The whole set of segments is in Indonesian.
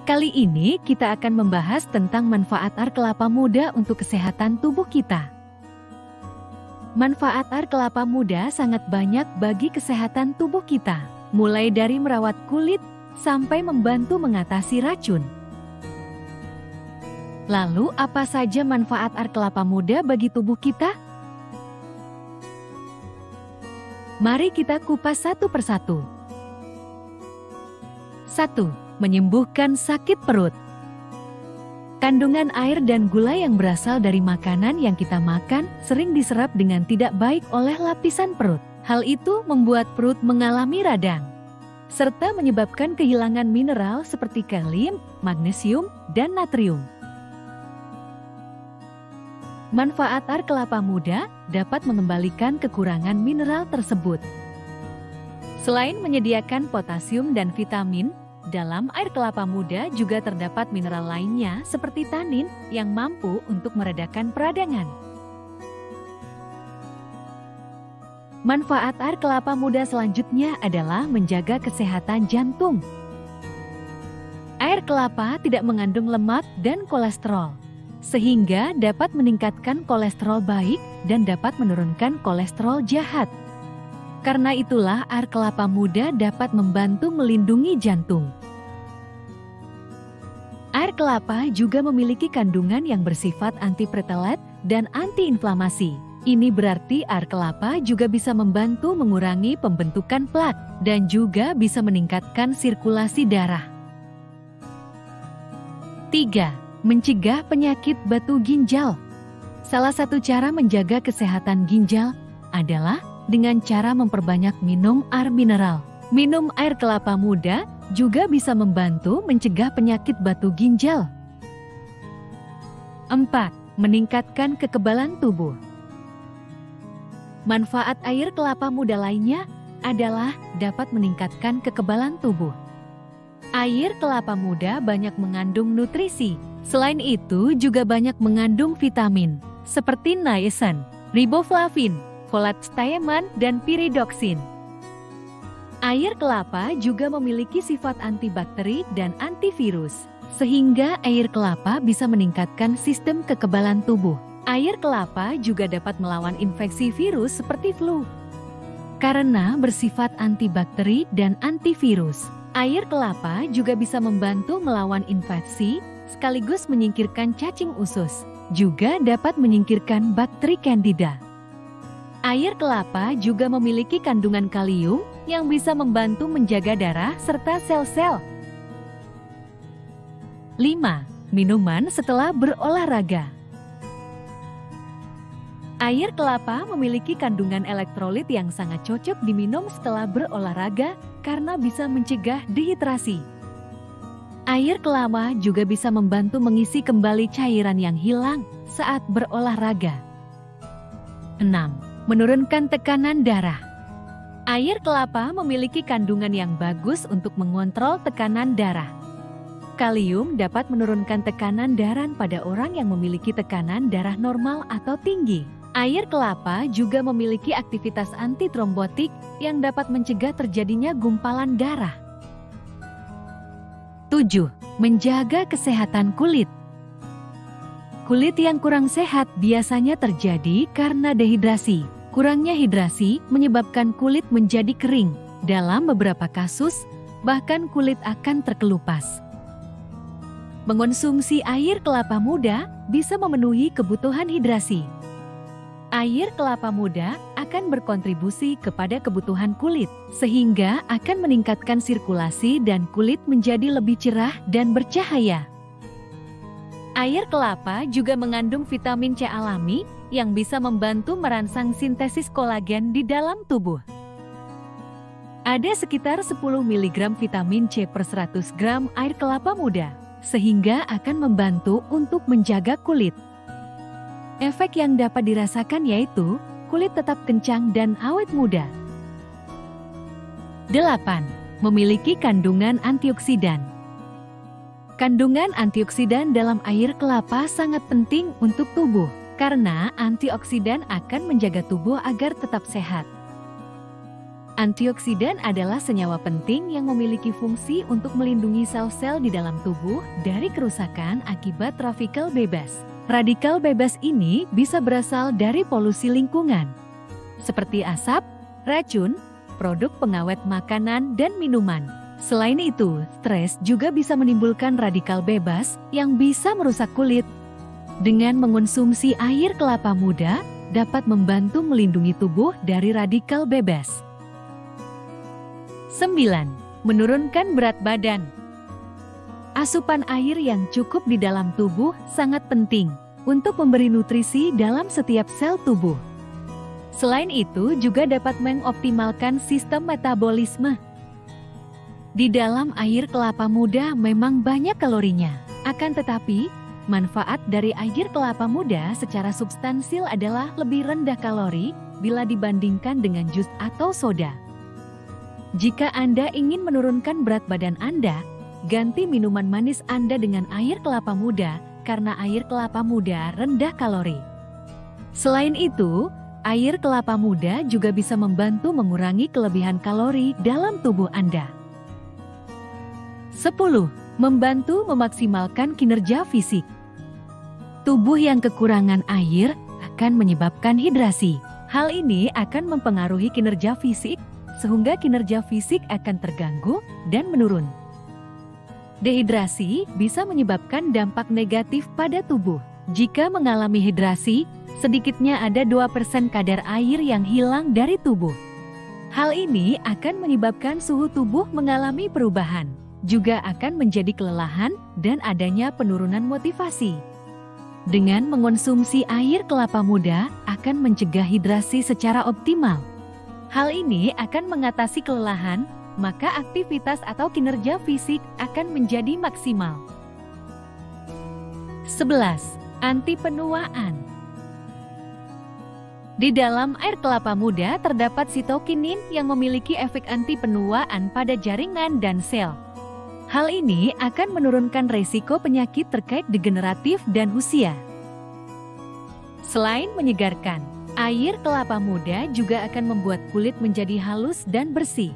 Kali ini kita akan membahas tentang manfaat air kelapa muda untuk kesehatan tubuh kita. Manfaat air kelapa muda sangat banyak bagi kesehatan tubuh kita, mulai dari merawat kulit sampai membantu mengatasi racun. Lalu, apa saja manfaat air kelapa muda bagi tubuh kita? Mari kita kupas satu persatu. 1. Menyembuhkan sakit perut. Kandungan air dan gula yang berasal dari makanan yang kita makan sering diserap dengan tidak baik oleh lapisan perut. Hal itu membuat perut mengalami radang, serta menyebabkan kehilangan mineral seperti kalium, magnesium, dan natrium. Manfaat air kelapa muda dapat mengembalikan kekurangan mineral tersebut. Selain menyediakan potasium dan vitamin, dalam air kelapa muda juga terdapat mineral lainnya seperti tanin yang mampu untuk meredakan peradangan. Manfaat air kelapa muda selanjutnya adalah menjaga kesehatan jantung. Air kelapa tidak mengandung lemak dan kolesterol, sehingga dapat meningkatkan kolesterol baik dan dapat menurunkan kolesterol jahat. Karena itulah air kelapa muda dapat membantu melindungi jantung. Air kelapa juga memiliki kandungan yang bersifat antiplatelet dan antiinflamasi. Ini berarti air kelapa juga bisa membantu mengurangi pembentukan plak dan juga bisa meningkatkan sirkulasi darah. 3. Mencegah penyakit batu ginjal. Salah satu cara menjaga kesehatan ginjal adalah dengan cara memperbanyak minum air mineral. Minum air kelapa muda juga bisa membantu mencegah penyakit batu ginjal. 4. Meningkatkan kekebalan tubuh. Manfaat air kelapa muda lainnya adalah dapat meningkatkan kekebalan tubuh. Air kelapa muda banyak mengandung nutrisi. Selain itu juga banyak mengandung vitamin seperti niacin, riboflavin, folat steaman, dan piridoksin. Air kelapa juga memiliki sifat antibakteri dan antivirus, sehingga air kelapa bisa meningkatkan sistem kekebalan tubuh. Air kelapa juga dapat melawan infeksi virus seperti flu. Karena bersifat antibakteri dan antivirus, air kelapa juga bisa membantu melawan infeksi, sekaligus menyingkirkan cacing usus, juga dapat menyingkirkan bakteri Candida. Air kelapa juga memiliki kandungan kalium yang bisa membantu menjaga darah serta sel-sel. 5. Minuman setelah berolahraga. Air kelapa memiliki kandungan elektrolit yang sangat cocok diminum setelah berolahraga karena bisa mencegah dehidrasi. Air kelapa juga bisa membantu mengisi kembali cairan yang hilang saat berolahraga. 6. Menurunkan tekanan darah. Air kelapa memiliki kandungan yang bagus untuk mengontrol tekanan darah. Kalium dapat menurunkan tekanan darah pada orang yang memiliki tekanan darah normal atau tinggi. Air kelapa juga memiliki aktivitas antitrombotik yang dapat mencegah terjadinya gumpalan darah. 7. Menjaga kesehatan kulit. Kulit yang kurang sehat biasanya terjadi karena dehidrasi. Kurangnya hidrasi menyebabkan kulit menjadi kering. Dalam beberapa kasus, bahkan kulit akan terkelupas. Mengonsumsi air kelapa muda bisa memenuhi kebutuhan hidrasi. Air kelapa muda akan berkontribusi kepada kebutuhan kulit, sehingga akan meningkatkan sirkulasi dan kulit menjadi lebih cerah dan bercahaya. Air kelapa juga mengandung vitamin C alami yang bisa membantu merangsang sintesis kolagen di dalam tubuh. Ada sekitar 10 mg vitamin C per 100 gram air kelapa muda, sehingga akan membantu untuk menjaga kulit. Efek yang dapat dirasakan yaitu kulit tetap kencang dan awet muda. 8. Memiliki kandungan antioksidan. Kandungan antioksidan dalam air kelapa sangat penting untuk tubuh, karena antioksidan akan menjaga tubuh agar tetap sehat. Antioksidan adalah senyawa penting yang memiliki fungsi untuk melindungi sel-sel di dalam tubuh dari kerusakan akibat radikal bebas. Radikal bebas ini bisa berasal dari polusi lingkungan, seperti asap, racun, produk pengawet makanan, dan minuman. Selain itu, stres juga bisa menimbulkan radikal bebas yang bisa merusak kulit. Dengan mengonsumsi air kelapa muda, dapat membantu melindungi tubuh dari radikal bebas. 9. Menurunkan berat badan. Asupan air yang cukup di dalam tubuh sangat penting untuk memberi nutrisi dalam setiap sel tubuh. Selain itu, juga dapat mengoptimalkan sistem metabolisme. Di dalam air kelapa muda memang banyak kalorinya. Akan tetapi, manfaat dari air kelapa muda secara substansil adalah lebih rendah kalori bila dibandingkan dengan jus atau soda. Jika Anda ingin menurunkan berat badan Anda, ganti minuman manis Anda dengan air kelapa muda karena air kelapa muda rendah kalori. Selain itu, air kelapa muda juga bisa membantu mengurangi kelebihan kalori dalam tubuh Anda. 10. Membantu memaksimalkan kinerja fisik. Tubuh yang kekurangan air akan menyebabkan hidrasi. Hal ini akan mempengaruhi kinerja fisik, sehingga kinerja fisik akan terganggu dan menurun. Dehidrasi bisa menyebabkan dampak negatif pada tubuh. Jika mengalami hidrasi, sedikitnya ada 2% kadar air yang hilang dari tubuh. Hal ini akan menyebabkan suhu tubuh mengalami perubahan, juga akan menjadi kelelahan dan adanya penurunan motivasi. Dengan mengonsumsi air kelapa muda akan mencegah hidrasi secara optimal. Hal ini akan mengatasi kelelahan, maka aktivitas atau kinerja fisik akan menjadi maksimal. 11. Anti penuaan. Di dalam air kelapa muda terdapat sitokinin yang memiliki efek anti penuaan pada jaringan dan sel. Hal ini akan menurunkan resiko penyakit terkait degeneratif dan usia. Selain menyegarkan, air kelapa muda juga akan membuat kulit menjadi halus dan bersih.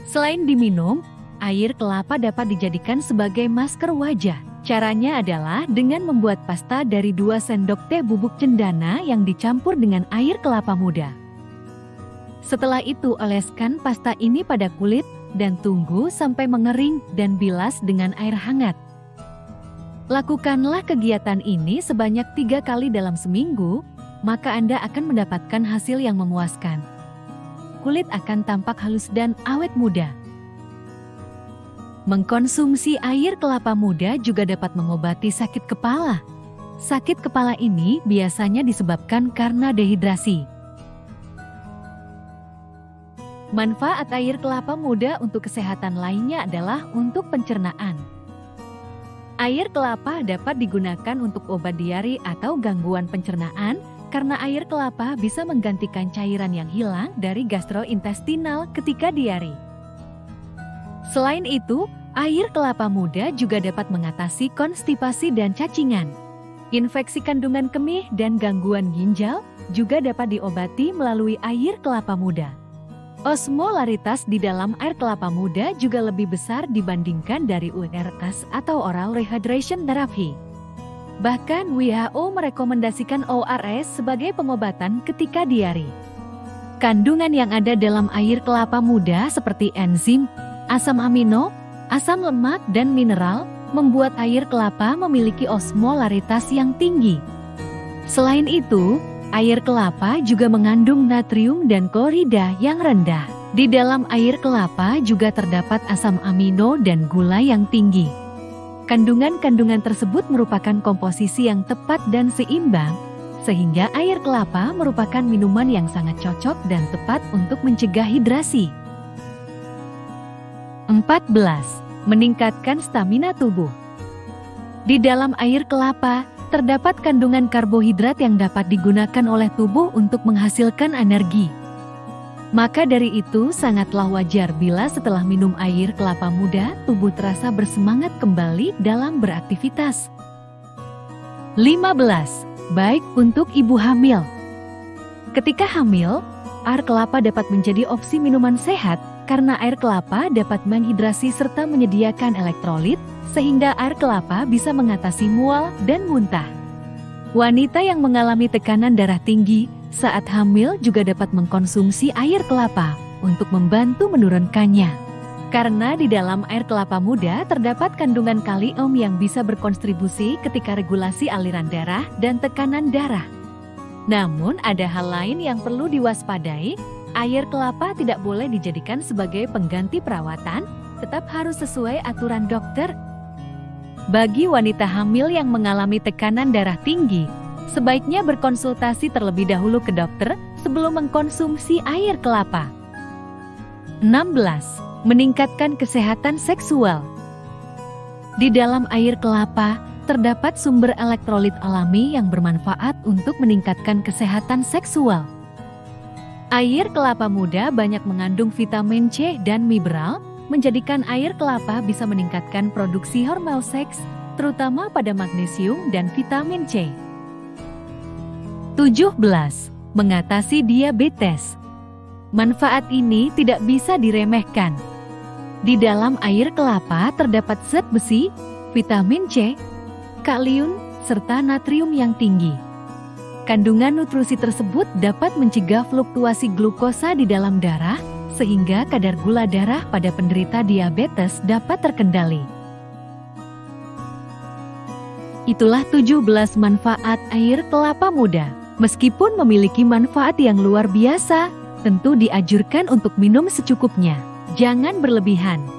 Selain diminum, air kelapa dapat dijadikan sebagai masker wajah. Caranya adalah dengan membuat pasta dari 2 sendok teh bubuk cendana yang dicampur dengan air kelapa muda. Setelah itu oleskan pasta ini pada kulit dan tunggu sampai mengering dan bilas dengan air hangat. Lakukanlah kegiatan ini sebanyak 3 kali dalam seminggu, maka Anda akan mendapatkan hasil yang memuaskan. Kulit akan tampak halus dan awet muda. Mengkonsumsi air kelapa muda juga dapat mengobati sakit kepala. Sakit kepala ini biasanya disebabkan karena dehidrasi. Manfaat air kelapa muda untuk kesehatan lainnya adalah untuk pencernaan. Air kelapa dapat digunakan untuk obat diare atau gangguan pencernaan, karena air kelapa bisa menggantikan cairan yang hilang dari gastrointestinal ketika diare. Selain itu, air kelapa muda juga dapat mengatasi konstipasi dan cacingan. Infeksi kandungan kemih dan gangguan ginjal juga dapat diobati melalui air kelapa muda. Osmolaritas di dalam air kelapa muda juga lebih besar dibandingkan dari ORS atau oral rehydration therapy. Bahkan WHO merekomendasikan ORS sebagai pengobatan ketika diare. Kandungan yang ada dalam air kelapa muda seperti enzim, asam amino, asam lemak, dan mineral membuat air kelapa memiliki osmolaritas yang tinggi. Selain itu, air kelapa juga mengandung natrium dan klorida yang rendah. Di dalam air kelapa juga terdapat asam amino dan gula yang tinggi. Kandungan-kandungan tersebut merupakan komposisi yang tepat dan seimbang, sehingga air kelapa merupakan minuman yang sangat cocok dan tepat untuk mencegah hidrasi. 14. Meningkatkan stamina tubuh. Di dalam air kelapa, terdapat kandungan karbohidrat yang dapat digunakan oleh tubuh untuk menghasilkan energi. Maka dari itu sangatlah wajar bila setelah minum air kelapa muda, tubuh terasa bersemangat kembali dalam beraktivitas. 15. Baik untuk ibu hamil. Ketika hamil, air kelapa dapat menjadi opsi minuman sehat karena air kelapa dapat menghidrasi serta menyediakan elektrolit, sehingga air kelapa bisa mengatasi mual dan muntah. Wanita yang mengalami tekanan darah tinggi saat hamil juga dapat mengkonsumsi air kelapa untuk membantu menurunkannya. Karena di dalam air kelapa muda terdapat kandungan kalium yang bisa berkontribusi ketika regulasi aliran darah dan tekanan darah. Namun ada hal lain yang perlu diwaspadai, air kelapa tidak boleh dijadikan sebagai pengganti perawatan, tetap harus sesuai aturan dokter. Bagi wanita hamil yang mengalami tekanan darah tinggi, sebaiknya berkonsultasi terlebih dahulu ke dokter sebelum mengkonsumsi air kelapa. 16. Meningkatkan kesehatan seksual. Di dalam air kelapa, terdapat sumber elektrolit alami yang bermanfaat untuk meningkatkan kesehatan seksual. Air kelapa muda banyak mengandung vitamin C dan mineral, menjadikan air kelapa bisa meningkatkan produksi hormon seks, terutama pada magnesium dan vitamin C. 17. Mengatasi diabetes. Manfaat ini tidak bisa diremehkan. Di dalam air kelapa terdapat zat besi, vitamin C, kalium, serta natrium yang tinggi. Kandungan nutrisi tersebut dapat mencegah fluktuasi glukosa di dalam darah, sehingga kadar gula darah pada penderita diabetes dapat terkendali. Itulah 17 manfaat air kelapa muda. Meskipun memiliki manfaat yang luar biasa, tentu dianjurkan untuk minum secukupnya. Jangan berlebihan.